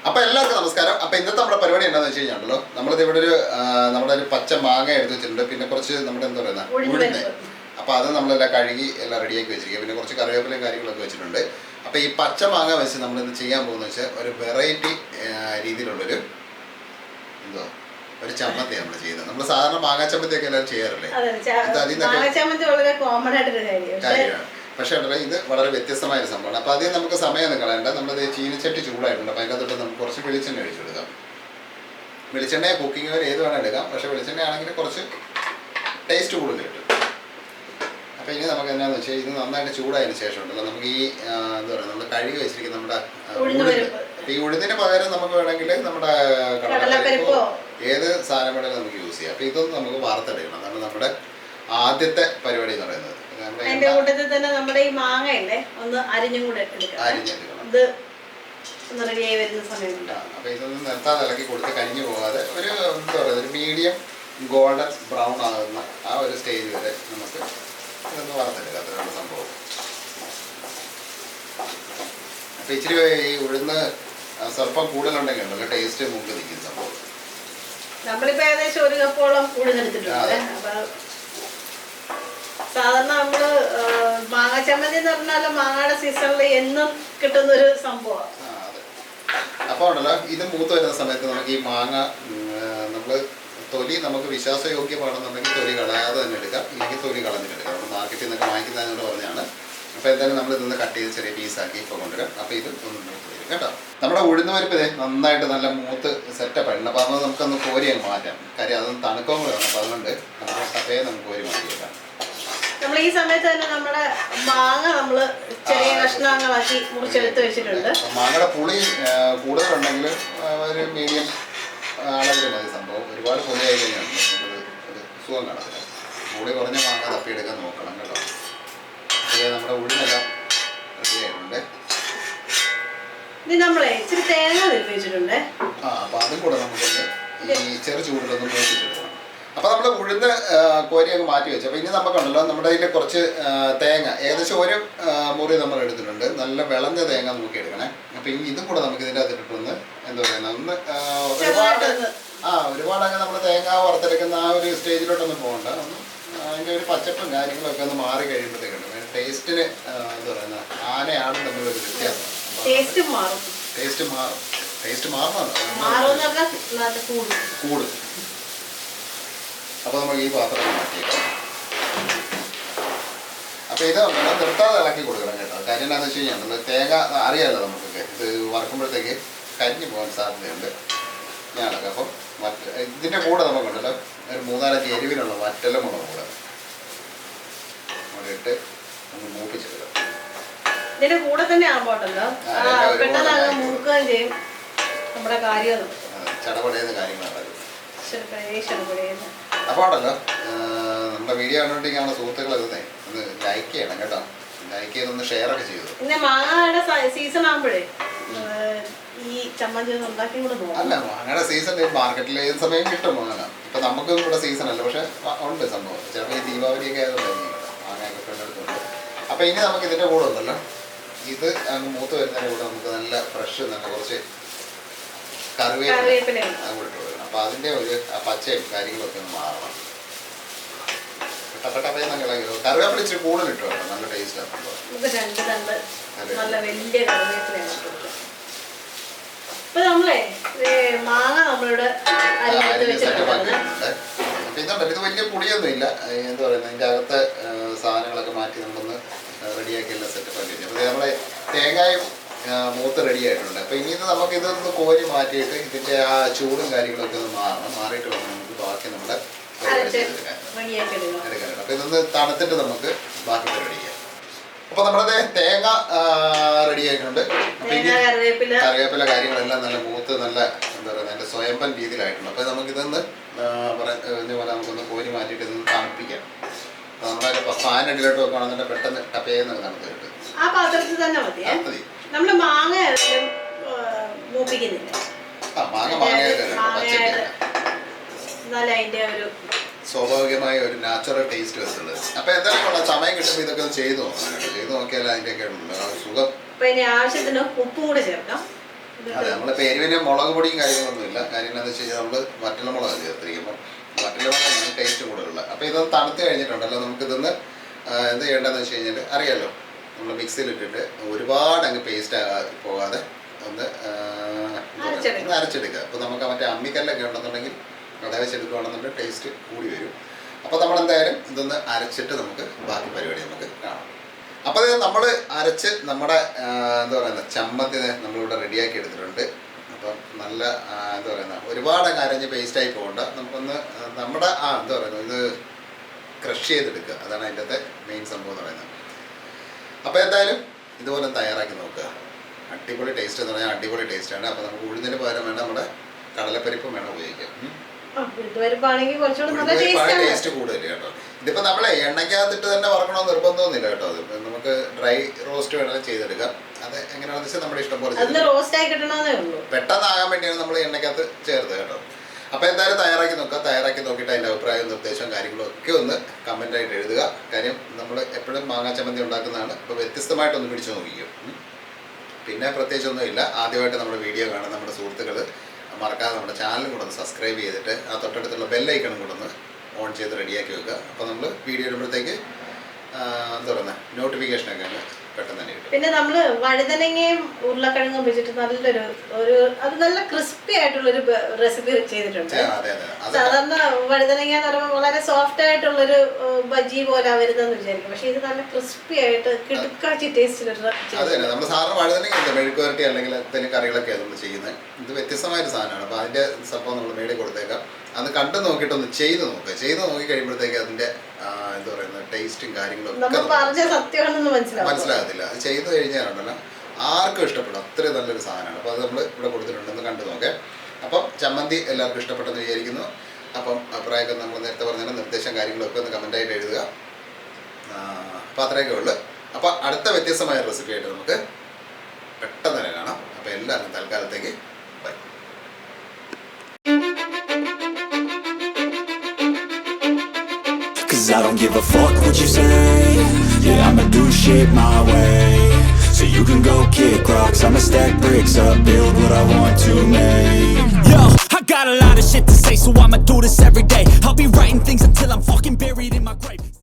അപ്പോൾ എല്ലാവർക്കും നമസ്കാരം. അപ്പോൾ ഇന്നത്തെ നമ്മുടെ പരിപാടി എന്താണെന്ന് വെച്ച് കഴിഞ്ഞാൽ നമ്മളിത് ഇവിടെ നമ്മുടെ ഒരു പച്ച മാങ്ങ എടുത്ത് വെച്ചിട്ടുണ്ട്. പിന്നെ കുറച്ച് നമ്മുടെ എന്താ പറയുക ഉഴുന്ന്. അപ്പോൾ അത് നമ്മളെല്ലാം കഴുകി എല്ലാം റെഡിയാക്കി വെച്ചിരിക്കുക. പിന്നെ കുറച്ച് കറിവേപ്പിലയും കാര്യങ്ങളൊക്കെ വെച്ചിട്ടുണ്ട്. അപ്പോൾ ഈ പച്ച മാങ്ങ വെച്ച് നമ്മളിത് ചെയ്യാൻ പോകുന്നത് വെച്ചാൽ ഒരു വെറൈറ്റി രീതിയിലുള്ളൊരു എന്തോ ഒരു ചമ്മന്തിയാണ് നമ്മൾ ചെയ്യുന്നത്. നമ്മൾ സാധാരണ മാങ്ങാ ചമ്മന്തിയൊക്കെ എല്ലാവരും ചെയ്യാറില്ലേ? കാര്യമാണ്. പക്ഷേ ഇത് വളരെ വ്യത്യസ്തമായ ഒരു സംഭവമാണ്. അപ്പോൾ അതിന് നമുക്ക് സമയം കളയണ്ട. നമ്മളത് ചീനിച്ചട്ടി ചൂടായിട്ടുണ്ട്. അപ്പോൾ അതിനകത്തോട്ട് നമുക്ക് കുറച്ച് വെളിച്ചെണ്ണ ഒഴിച്ചെടുക്കാം. വെളിച്ചെണ്ണ കുക്കിംഗ് വരെ ഏത് വേണം എടുക്കാം. പക്ഷേ വെളിച്ചെണ്ണ ആണെങ്കിൽ കുറച്ച് ടേസ്റ്റ് കൂടുതൽ കിട്ടും. അപ്പോൾ ഇനി നമുക്ക് എന്നാന്ന് വെച്ചാൽ ഇത് നന്നായിട്ട് ചൂടായതിനു ശേഷം ഉണ്ടല്ലോ നമുക്ക് ഈ എന്താ പറയുക നമ്മൾ കഴുകി വെച്ചിരിക്കുന്ന നമ്മുടെ ഉഴുന്ന്. അപ്പോൾ ഈ ഉഴുന്നിന് പകരം നമുക്ക് വേണമെങ്കിൽ നമ്മുടെ കടലപ്പരിപ്പോ ഏത് സാധനം വേണമെങ്കിലും നമുക്ക് യൂസ് ചെയ്യാം. അപ്പോൾ ഇതൊന്നും നമുക്ക് വാർത്തെടുക്കണം. അതാണ് നമ്മുടെ ആദ്യത്തെ പരിപാടി എന്ന് പറയുന്നത്. അതിന്റെ കൂട്ടത്തിൽ തന്നെ നമ്മുടെ ഈ മാങ്ങയല്ലേ ഒന്ന് അരിഞ്ഞും കൂടെ അരിഞ്ഞെടുക്കണം. ഇത് ഒന്ന് റെഡിയായി വരുന്ന സമയമുണ്ട്. അപ്പോൾ ഇതൊന്നും നിർത്താതെ ഇളക്കി കൊടുത്ത് കരിഞ്ഞു പോകാതെ ഒരു എന്താ പറയുക ഒരു മീഡിയം ഗോൾഡൻ ബ്രൗൺ ആകുന്ന ആ ഒരു സ്റ്റേജ് വരെ നമുക്ക് ഇതൊന്ന് വാർത്തെടുക്കാം. അത്രയുള്ള സംഭവം. അപ്പോൾ ഇച്ചിരി ഈ ഉഴുന്ന് സ്വല്പം കൂടുതലുണ്ടെങ്കിൽ ഉണ്ടല്ലോ ടേസ്റ്റ് മുമ്പ് നിൽക്കുന്ന സംഭവം. നമ്മളിപ്പോൾ ഏകദേശം 1 കപ്പോളം ഉഴുന്നെടുത്തിട്ടുണ്ട്. അപ്പോൾ സാധാരണ നമ്മള് മാങ്ങ ചമ്മന്തി എന്ന് പറഞ്ഞാൽ മാങ്ങയുടെ സീസണിൽ എന്നും കിട്ടുന്ന ഒരു സംഭവമാണ്. അപ്പോൾ ഉണ്ടല്ലോ ഇത് മൂത്ത് വരുന്ന സമയത്ത് നമുക്ക് ഈ മാങ്ങ നമ്മൾ തൊലി നമുക്ക് വിശ്വാസയോഗ്യമാണെന്നുണ്ടെങ്കിൽ തൊലി കളയാതെ തന്നെ എടുക്കാം. ഇല്ലെങ്കിൽ തൊലി കളഞ്ഞിട്ടെടുക്കാം. നമ്മൾ മാർക്കറ്റിൽ നിന്നൊക്കെ വാങ്ങിക്കുന്നതെന്ന് പറഞ്ഞാണ്. അപ്പോൾ എന്തായാലും നമ്മൾ ഇതൊന്ന് കട്ട് ചെയ്ത് ചെറിയ പീസാക്കി ഇപ്പോൾ കൊണ്ടുവരാം. അപ്പോൾ ഇത് ഒന്ന് മൂത്ത് വരും കേട്ടോ. നമ്മുടെ ഉഴുന്ന് പരിപ്പ് നന്നായിട്ട് നല്ല മൂത്ത് സെറ്റപ്പ് ആയിട്ടുണ്ട്. അപ്പോൾ അത് നമുക്കൊന്ന് കോരി അങ്ങ് മാറ്റാം. കാര്യം അതൊന്ന് തണുക്കം കൂടെ വേണം. അപ്പോൾ അതുകൊണ്ട് നമ്മുടെ കപ്പയെ നമുക്ക് കോരി മാറ്റി വെക്കാം. നമ്മൾ ഈ സമയത്ത് തന്നെ നമ്മുടെ മാങ്ങ നമ്മൾ ചെറിയ കഷ്ണങ്ങളാക്കി മുറിച്ചെടുത്ത് വെച്ചിട്ടുണ്ട്. മാങ്ങയുടെ പുളി കൂടുതലുണ്ടെങ്കിൽ ഒരു മീഡിയം അളവിൽ മതി സംഭവം. ഒരുപാട് പുളിയായി കഴിഞ്ഞാൽ ഒരു സുഖം കാണത്തില്ല. പുളി കുറഞ്ഞ മാങ്ങ തപ്പിയെടുക്കാൻ നോക്കണം കേട്ടോ. നമ്മുടെ ഉഴുന്നെല്ലാം റെഡി ആയിട്ടുണ്ട്. ഇത് നമ്മളെ ഇച്ചിരി തേങ്ങ വെച്ചിട്ടുണ്ട്. അപ്പോൾ അതും കൂടെ നമുക്കൊന്ന് ഈ ചെറു ചൂടിലൊന്ന് മൂപ്പിച്ചെടുക്കണം. അപ്പോൾ നമ്മൾ ഉഴുന്ന് കോരി അങ്ങ് മാറ്റി വെച്ചു. അപ്പോൾ ഇനി നമുക്കുണ്ടല്ലോ നമ്മുടെ ഇതിൽ കുറച്ച് തേങ്ങ ഏകദേശം ഒരു മുറി നമ്മൾ എടുത്തിട്ടുണ്ട്. നല്ല വിളഞ്ഞ തേങ്ങ നോക്കി എടുക്കണേ. അപ്പോൾ ഇനി ഇതും കൂടെ നമുക്ക് ഇതിൻ്റെ അകത്തിട്ടൊന്ന് എന്താ പറയുക ഒന്ന് ഒരുപാട് അങ്ങ് നമ്മൾ തേങ്ങ വറുത്തെടുക്കുന്ന ആ ഒരു സ്റ്റേജിലോട്ടൊന്നും പോകണ്ട. ഒന്ന് അതിൻ്റെ ഒരു പച്ചപ്പും കാര്യങ്ങളൊക്കെ ഒന്ന് മാറി കഴിയുമ്പോഴത്തേക്കുണ്ട് ടേസ്റ്റിന് എന്താ പറയുന്ന ആനയാണ് തമ്മിലൊരു വ്യത്യാസം. ടേസ്റ്റ് മാറുന്നുണ്ടോ കൂട്. അപ്പോൾ നമുക്ക് ഈ പാത്രം മാറ്റിയേക്കാം. അപ്പോൾ ഇത് നിർത്താതെ ഇളക്കി കൊടുക്കണം കേട്ടോ. കാര്യം എന്താണെന്ന് വെച്ച് കഴിഞ്ഞാൽ നമ്മൾ തേങ്ങ അറിയാമല്ലോ നമുക്കൊക്കെ ഇത് വറക്കുമ്പോഴത്തേക്ക് കരിഞ്ഞു പോകാൻ സാധ്യതയുണ്ട്. ഞാനൊക്കെ അപ്പം ഇതിൻ്റെ കൂടെ നമുക്കുണ്ടല്ലോ ഒരു 3-4 എരിവിനുള്ള വറ്റല മുളക് കൂടെ അവിടെ ഇട്ട് നമുക്ക് മൂപ്പിച്ചെടുക്കാം. ഇതിന്റെ കൂടെ തന്നെ ആകുമ്പോട്ടല്ലോ പെട്ടെന്ന് മൂക്കുകയും ചെയ്യും. നമ്മുടെ കാര്യം ചടപടയുന്ന കാര്യങ്ങളാണ്. അപ്പോൾ ഉണ്ടല്ലോ നമ്മുടെ വീഡിയോ കണ്ടുകൊണ്ടിരിക്കുന്ന സുഹൃത്തുക്കളൊക്കെ ഒന്ന് ലൈക്ക് ചെയ്യണം കേട്ടോ. ലൈക്ക് ചെയ്തൊന്ന് ഷെയർ ഒക്കെ ചെയ്തു. പിന്നെ മാങ്ങയുടെ സീസൺ ആകുമ്പോഴേ ഈ ചമ്മന്തി ഒന്ന് ഉണ്ടാക്കി കൂടെ പോകും. അല്ല മാങ്ങയുടെ സീസൺ മാർക്കറ്റിൽ ഏത് സമയം കിട്ടും മാങ്ങ. ഇപ്പം നമുക്ക് ഇവിടെ സീസൺ അല്ല, പക്ഷെ ഉണ്ട് സംഭവം. ചിലപ്പോൾ ഈ ദീപാവലിയൊക്കെ ആയതുകൊണ്ടായിരിക്കും മാങ്ങയൊക്കെ എടുത്തുണ്ട്. അപ്പോൾ ഇനി നമുക്ക് ഇതിൻ്റെ കൂടെ ഉണ്ടല്ലോ ഇത് അങ്ങ് മൂത്ത് വരുന്നതിൻ്റെ കൂടെ നമുക്ക് നല്ല ഫ്രഷ് നല്ല കുറച്ച് കറിവേപ്പില അങ്ങോട്ട് ഇട്ട് കൊടുക്കണം. അപ്പോൾ അതിൻ്റെ ഒരു പച്ചയും കാര്യങ്ങളൊക്കെ ഒന്ന് മാറണം. പെട്ടപ്പെട്ടപ്പയെന്നൊക്കെ ഇളകിയോ കറിവേപ്പില ഇച്ചിരി കൂടുതൽ ഇട്ട് വേണം. നല്ല ടേസ്റ്റാണ്. നല്ല വലിയ കറിവേപ്പിലയാണ്. ഇപ്പൊ നമ്മളെ മാങ്ങ നമ്മളിവിടെ സെറ്റപ്പ് ആക്കിയിട്ടുണ്ട്. അപ്പോൾ ഇതുണ്ടല്ലോ ഇത് വലിയ പൊടിയൊന്നും ഇല്ല. എന്താ പറയുന്നത് ഇതിൻ്റെ അകത്തെ സാധനങ്ങളൊക്കെ മാറ്റി നമ്മളൊന്ന് റെഡിയാക്കി എല്ലാം സെറ്റപ്പ് ആക്കി. അപ്പോൾ നമ്മളെ തേങ്ങയും മൂത്ത് റെഡി ആയിട്ടുണ്ട്. അപ്പോൾ ഇനി നമുക്ക് ഇതൊന്ന് കോരി മാറ്റിയിട്ട് ഇതിൻ്റെ ആ ചൂടും കാര്യങ്ങളൊക്കെ ഒന്ന് മാറണം. മാറിയിട്ട് വേണം നമുക്ക് ബാക്കി നമ്മുടെ എടുക്കാനായിട്ട്. അപ്പോൾ ഇതൊന്ന് തണുത്തിട്ട് നമുക്ക് ബാക്കി റെഡി ചെയ്യാം. അപ്പോൾ നമ്മുടെ തേങ്ങ റെഡി ആയിട്ടുണ്ട്. കറിവേപ്പില കാര്യങ്ങളെല്ലാം നല്ല മൂത്ത് നല്ല എന്താ പറയുക നല്ല സ്വയംഭൻ രീതിയിലായിട്ടുണ്ട്. അപ്പോൾ നമുക്കിതൊന്ന് പോലെ നമുക്കൊന്ന് കോരി മാറ്റിയിട്ട് ഇതൊന്ന് തണുപ്പിക്കാം. നമ്മളെ ഫാൻ അടിയിലോട്ട് വെക്കുകയാണെന്നുണ്ടെങ്കിൽ പെട്ടെന്ന് ടപ്പേന്ന് തണുത്ത് കിട്ടും. ആ പാത്രത്തിൽ തന്നെ മതി. നമ്മൾ മാങ്ങ മൂപ്പിക്കുന്നില്ല. സ്വാഭാവികമായ ഒരു നാച്ചുറൽ ടേസ്റ്റ് വരുന്നത്. അപ്പോൾ എന്തായാലും സമയം കിട്ടുമ്പോൾ ഇതൊക്കെ ചെയ്തു നോക്കിയാൽ അതിൻ്റെയൊക്കെ സുഖം. ആവശ്യത്തിന് ഉപ്പും കൂടെ ചേർക്കാം. അതെ, നമ്മളിപ്പോൾ എരിവിന് മുളക് പൊടിയും കാര്യങ്ങളൊന്നുമില്ല. കാര്യം എന്താണെന്ന് വെച്ച് കഴിഞ്ഞാൽ നമ്മൾ വറ്റല മുളക് ചേർത്തിരിക്കുമ്പോൾ വറ്റല മുളകാണ് ടേസ്റ്റ് കൂടുതലുള്ള. അപ്പോൾ ഇതൊന്ന് തണുത്ത് കഴിഞ്ഞിട്ടുണ്ടല്ലോ, നമുക്കിതൊന്ന് എന്ത് ചെയ്യേണ്ടതെന്ന് വെച്ച് കഴിഞ്ഞാൽ അറിയാമല്ലോ, നമ്മൾ മിക്സിയിലിട്ടിട്ട് ഒരുപാട് അങ്ങ് പേസ്റ്റ് പോകാതെ ഒന്ന് അരച്ചെടുക്കുക. അപ്പോൾ നമുക്ക് മറ്റേ അമ്മിക്കല്ലൊക്കെ ഉണ്ടെന്നുണ്ടെങ്കിൽ അട വെച്ചെടുക്കുകയാണെന്നുണ്ടെങ്കിൽ ടേസ്റ്റ് കൂടി വരും. അപ്പോൾ നമ്മളെന്തായാലും ഇതൊന്ന് അരച്ചിട്ട് നമുക്ക് ബാക്കി പരിപാടി നമുക്ക് കാണാം. അപ്പോൾ അത് നമ്മൾ അരച്ച് നമ്മുടെ എന്താ പറയുന്നത് ചമ്മന്തി നമ്മളിവിടെ റെഡിയാക്കി എടുത്തിട്ടുണ്ട്. അപ്പം നല്ല എന്താ പറയുന്നത് ഒരുപാട് അങ്ങ് അരഞ്ഞ് പേസ്റ്റായി പോകണ്ട, നമുക്കൊന്ന് നമ്മുടെ എന്താ പറയുന്നത് ഇത് ക്രഷ് ചെയ്തെടുക്കുക. അതാണ് അതിൻ്റെ മെയിൻ സംഭവം എന്ന് പറയുന്നത്. അപ്പോൾ എന്തായാലും ഇതുപോലെ തയ്യാറാക്കി നോക്കുക. അടിപൊളി ടേസ്റ്റ് എന്ന് പറഞ്ഞാൽ അടിപൊളി ടേസ്റ്റാണ്. അപ്പോൾ നമുക്ക് ഉഴുന്നിന് പകരം വേണം നമ്മുടെ കടലപ്പരിപ്പും വേണം ഉപയോഗിക്കാം. ടേസ്റ്റ് കൂടുതൽ കേട്ടോ. ഇതിപ്പോൾ നമ്മളെ എണ്ണയ്ക്കകത്തിട്ട് തന്നെ വറക്കണമെന്ന് നിർബന്ധമൊന്നുമില്ല കേട്ടോ. അത് നമുക്ക് ഡ്രൈ റോസ്റ്റ് വേണമെങ്കിൽ ചെയ്തെടുക്കാം. അത് എങ്ങനെയാണെന്ന് വെച്ചാൽ നമ്മുടെ ഇഷ്ടം പോലെ പെട്ടെന്നാകാൻ വേണ്ടിയാണ് നമ്മൾ എണ്ണയ്ക്കകത്ത് ചേർത്ത് കേട്ടോ. അപ്പോൾ എന്തായാലും തയ്യാറാക്കി നോക്കുക. തയ്യാറാക്കി നോക്കിയിട്ട് അതിൻ്റെ അഭിപ്രായവും നിർദ്ദേശവും കാര്യങ്ങളും ഒക്കെ ഒന്ന് കമൻ്റായിട്ട് എഴുതുക. കാര്യം നമ്മൾ എപ്പോഴും മാങ്ങാ ചമ്മന്തി ഉണ്ടാക്കുന്നതാണ്. അപ്പോൾ വ്യത്യസ്തമായിട്ടൊന്ന് പിടിച്ചു നോക്കിക്കും. പിന്നെ പ്രത്യേകിച്ചൊന്നുമില്ല, ആദ്യമായിട്ട് നമ്മുടെ വീഡിയോ കാണാൻ നമ്മുടെ സുഹൃത്തുക്കൾ മറക്കാതെ നമ്മുടെ ചാനലും കൂടെ ഒന്ന് സബ്സ്ക്രൈബ് ചെയ്തിട്ട് ആ തൊട്ടടുത്തുള്ള ബെല്ലൈക്കണും കൂടെ ഒന്ന് ഓൺ ചെയ്ത് റെഡിയാക്കി വെക്കുക. അപ്പോൾ നമ്മൾ വീഡിയോ ഇടുമ്പോഴത്തേക്ക് എന്താ പറയുന്നത് നോട്ടിഫിക്കേഷനൊക്കെ അങ്ങ് പെട്ടെന്ന് തന്നെ കിട്ടും. പിന്നെ നമ്മൾ വഴുതനങ്ങയും ഉരുളക്കിഴങ്ങും വെച്ചിട്ട് നല്ലൊരു അത് നല്ല ക്രിസ്പി ആയിട്ടുള്ളൊരു റെസിപ്പി ചെയ്തിട്ടുണ്ട്. സാധാരണ വഴുതനങ്ങ എന്ന് പറയുമ്പോൾ വളരെ സോഫ്റ്റ് ആയിട്ടുള്ളൊരു ബജി പോലെ വരുന്നതെന്ന് വിചാരിക്കും. പക്ഷെ ഇത് നല്ല ക്രിസ്പി ആയിട്ട് കിടുക്കാച്ചി ടേസ്റ്റിലൊരു അതെ തന്നെ. നമ്മൾ സാറിന് വഴുതനങ്ങ മെഴുക്കുവരട്ടി അല്ലെങ്കിൽ എന്തെങ്കിലും കറികളൊക്കെയാണ് നമ്മൾ ചെയ്യുന്നത്. ഇത് വ്യത്യസ്തമായൊരു സാധനമാണ്. അപ്പോൾ അതിൻ്റെ സംഭവം നമ്മൾ മേടിൽ കൊടുത്തേക്കാം. അത് കണ്ടു നോക്കിയിട്ടൊന്ന് ചെയ്ത് നോക്കുക. ചെയ്ത് നോക്കി കഴിയുമ്പോഴത്തേക്ക് അതിൻ്റെ എന്താ പറയുന്നത് ടേസ്റ്റും കാര്യങ്ങളും മനസ്സിലാകത്തില്ല. അത് ചെയ്ത് കഴിഞ്ഞാലുണ്ടല്ലോ ആർക്കും ഇഷ്ടപ്പെടും. അത്രയും നല്ലൊരു സാധനമാണ്. അപ്പോൾ അത് നമ്മൾ ഇവിടെ കൊടുത്തിട്ടുണ്ടെന്ന് കണ്ടു നോക്കാം. അപ്പം ചമ്മന്തി എല്ലാവർക്കും ഇഷ്ടപ്പെട്ടെന്ന് വിചാരിക്കുന്നു. അപ്പം അഭിപ്രായമൊക്കെ നമ്മൾ നേരത്തെ പറഞ്ഞാൽ നിർദ്ദേശം കാര്യങ്ങളൊക്കെ ഒന്ന് കമൻ്റായിട്ട് എഴുതുക. അപ്പോൾ അത്രയൊക്കെ ഉള്ളു. അപ്പോൾ അടുത്ത വ്യത്യസ്തമായ റെസിപ്പി ആയിട്ട് നമുക്ക് പെട്ടെന്ന് തന്നെ കാണാം. അപ്പോൾ എല്ലാവരും തൽക്കാലത്തേക്ക് by. Cause I don't give a fuck what you say. Yeah, I'ma do shit my way. So you can go kick rocks, I'ma stack bricks up, build what I want to make. Yo, I got a lot of shit to say, so I'ma do this every day. I'll be writing things until I'm fucking buried in my grave.